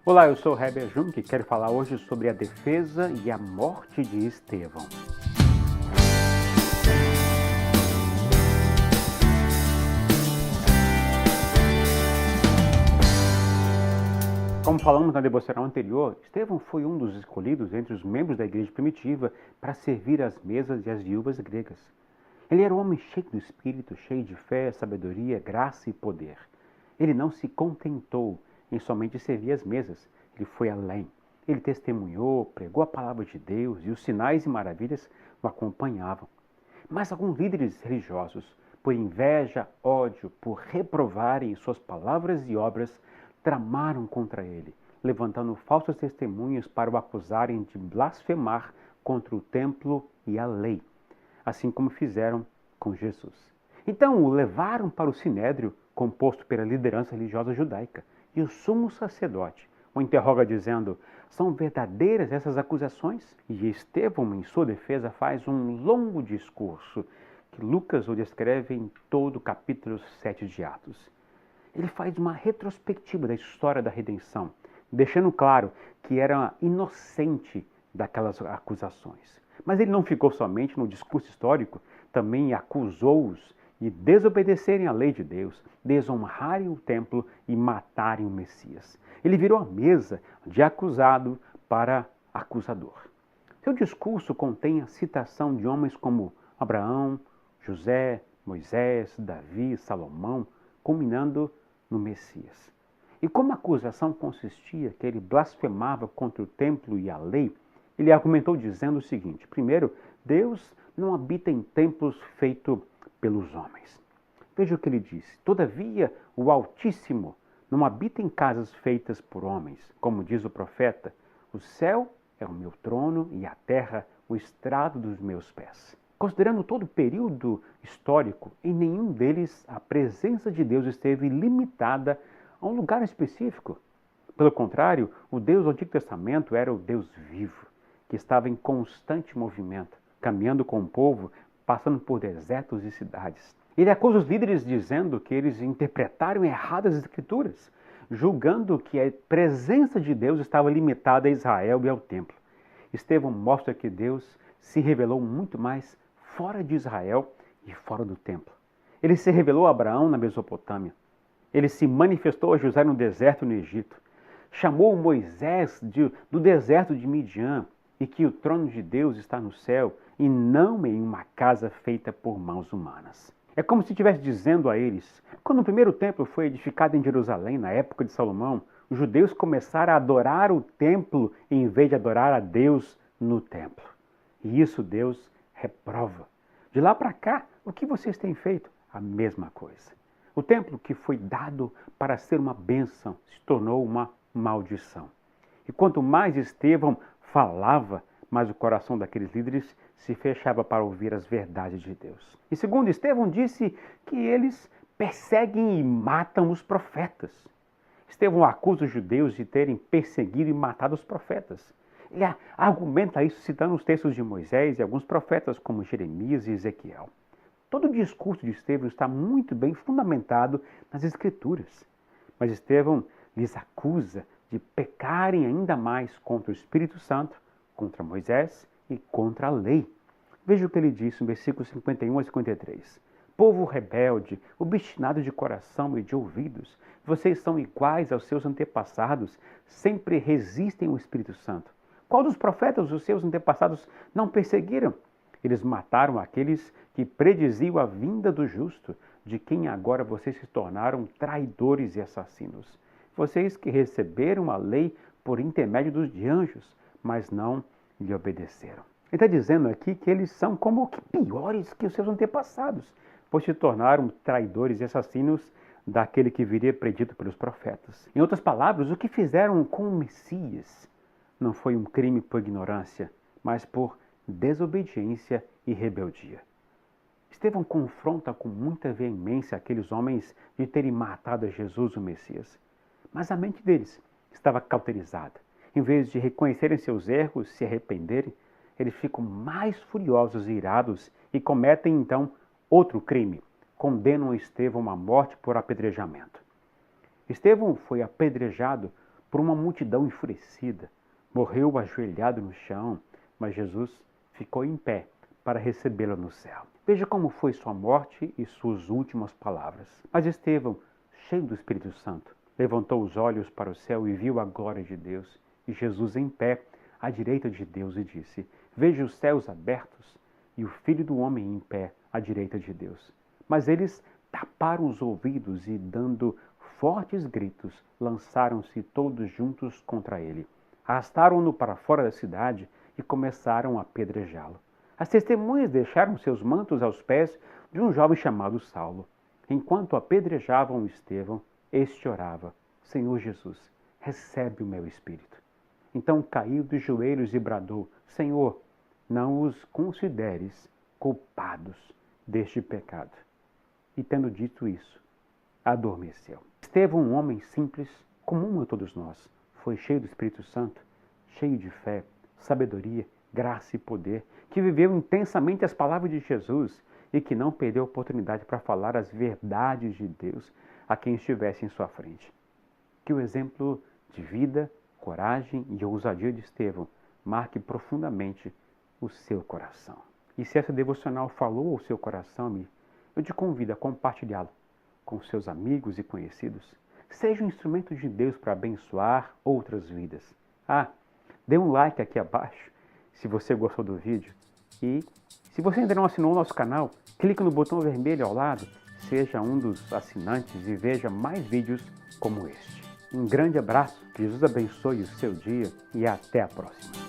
Olá, eu sou o Heber Jung e quero falar hoje sobre a defesa e a morte de Estevão. Como falamos na devocional anterior, Estevão foi um dos escolhidos entre os membros da igreja primitiva para servir às mesas e às viúvas gregas. Ele era um homem cheio do Espírito, cheio de fé, sabedoria, graça e poder. Ele não se contentou em somente servir às mesas, ele foi além. Ele testemunhou, pregou a palavra de Deus e os sinais e maravilhas o acompanhavam. Mas alguns líderes religiosos, por inveja, ódio, por reprovarem suas palavras e obras, tramaram contra ele, levantando falsas testemunhas para o acusarem de blasfemar contra o templo e a lei, assim como fizeram com Jesus. Então o levaram para o sinédrio, composto pela liderança religiosa judaica, e o sumo sacerdote o interroga dizendo: são verdadeiras essas acusações? E Estevão, em sua defesa, faz um longo discurso que Lucas o descreve em todo o capítulo 7 de Atos. Ele faz uma retrospectiva da história da redenção, deixando claro que era inocente daquelas acusações. Mas ele não ficou somente no discurso histórico, também acusou-os de desobedecerem à lei de Deus, desonrarem o templo e matarem o Messias. Ele virou a mesa de acusado para acusador. Seu discurso contém a citação de homens como Abraão, José, Moisés, Davi, Salomão, culminando no Messias. E como a acusação consistia que ele blasfemava contra o templo e a lei, ele argumentou dizendo o seguinte: primeiro, Deus não habita em templos feitos pelos homens. Veja o que ele disse: todavia, o Altíssimo não habita em casas feitas por homens, como diz o profeta: o céu é o meu trono e a terra o estrado dos meus pés. Considerando todo o período histórico, em nenhum deles a presença de Deus esteve limitada a um lugar específico. Pelo contrário, o Deus do Antigo Testamento era o Deus vivo, que estava em constante movimento, caminhando com o povo, passando por desertos e cidades. Ele acusa os líderes dizendo que eles interpretaram erradas as Escrituras, julgando que a presença de Deus estava limitada a Israel e ao templo. Estevão mostra que Deus se revelou muito mais fora de Israel e fora do templo. Ele se revelou a Abraão na Mesopotâmia. Ele se manifestou a José no deserto no Egito. Chamou Moisés do deserto de Midian e que o trono de Deus está no céu e não em uma casa feita por mãos humanas. É como se estivesse dizendo a eles: quando o primeiro templo foi edificado em Jerusalém, na época de Salomão, os judeus começaram a adorar o templo em vez de adorar a Deus no templo. E isso Deus reprova. De lá para cá, o que vocês têm feito? A mesma coisa. O templo que foi dado para ser uma bênção se tornou uma maldição. E quanto mais Estevão falava, mais o coração daqueles líderes se fechava para ouvir as verdades de Deus. E segundo Estevão disse que eles perseguem e matam os profetas. Estevão acusa os judeus de terem perseguido e matado os profetas. Ele argumenta isso citando os textos de Moisés e alguns profetas como Jeremias e Ezequiel. Todo o discurso de Estevão está muito bem fundamentado nas Escrituras. Mas Estevão lhes acusa de pecarem ainda mais contra o Espírito Santo, contra Moisés e contra a lei. Veja o que ele disse no versículo 51 a 53. Povo rebelde, obstinado de coração e de ouvidos, vocês são iguais aos seus antepassados, sempre resistem ao Espírito Santo. Qual dos profetas os seus antepassados não perseguiram? Eles mataram aqueles que prediziam a vinda do justo, de quem agora vocês se tornaram traidores e assassinos. Vocês que receberam a lei por intermédio dos anjos, mas não lhe obedeceram. Ele está dizendo aqui que eles são como que piores que os seus antepassados, pois se tornaram traidores e assassinos daquele que viria predito pelos profetas. Em outras palavras, o que fizeram com o Messias não foi um crime por ignorância, mas por desobediência e rebeldia. Estevão confronta com muita veemência aqueles homens de terem matado a Jesus, o Messias. Mas a mente deles estava cauterizada. Em vez de reconhecerem seus erros, se arrependerem, eles ficam mais furiosos e irados e cometem então outro crime. Condenam Estevão à morte por apedrejamento. Estevão foi apedrejado por uma multidão enfurecida. Morreu ajoelhado no chão, mas Jesus ficou em pé para recebê-lo no céu. Veja como foi sua morte e suas últimas palavras. Mas Estevão, cheio do Espírito Santo, levantou os olhos para o céu e viu a glória de Deus e Jesus em pé à direita de Deus e disse: Veja os céus abertos e o Filho do Homem em pé à direita de Deus. Mas eles taparam os ouvidos e, dando fortes gritos, lançaram-se todos juntos contra ele. Arrastaram-no para fora da cidade e começaram a apedrejá-lo. As testemunhas deixaram seus mantos aos pés de um jovem chamado Saulo. Enquanto apedrejavam Estevão, este orava: Senhor Jesus, recebe o meu espírito. Então caiu dos joelhos e bradou: Senhor, não os consideres culpados deste pecado. E tendo dito isso, adormeceu. Estevão, um homem simples, comum a todos nós, foi cheio do Espírito Santo, cheio de fé, sabedoria, graça e poder, que viveu intensamente as palavras de Jesus e que não perdeu a oportunidade para falar as verdades de Deus a quem estivesse em sua frente. Que o exemplo de vida, coragem e ousadia de Estevão marque profundamente o seu coração. E se essa devocional falou ao seu coração, eu te convido a compartilhá-lo com seus amigos e conhecidos. Seja um instrumento de Deus para abençoar outras vidas. Dê um like aqui abaixo se você gostou do vídeo. E se você ainda não assinou o nosso canal, clique no botão vermelho ao lado, seja um dos assinantes e veja mais vídeos como este. Um grande abraço, que Jesus abençoe o seu dia e até a próxima.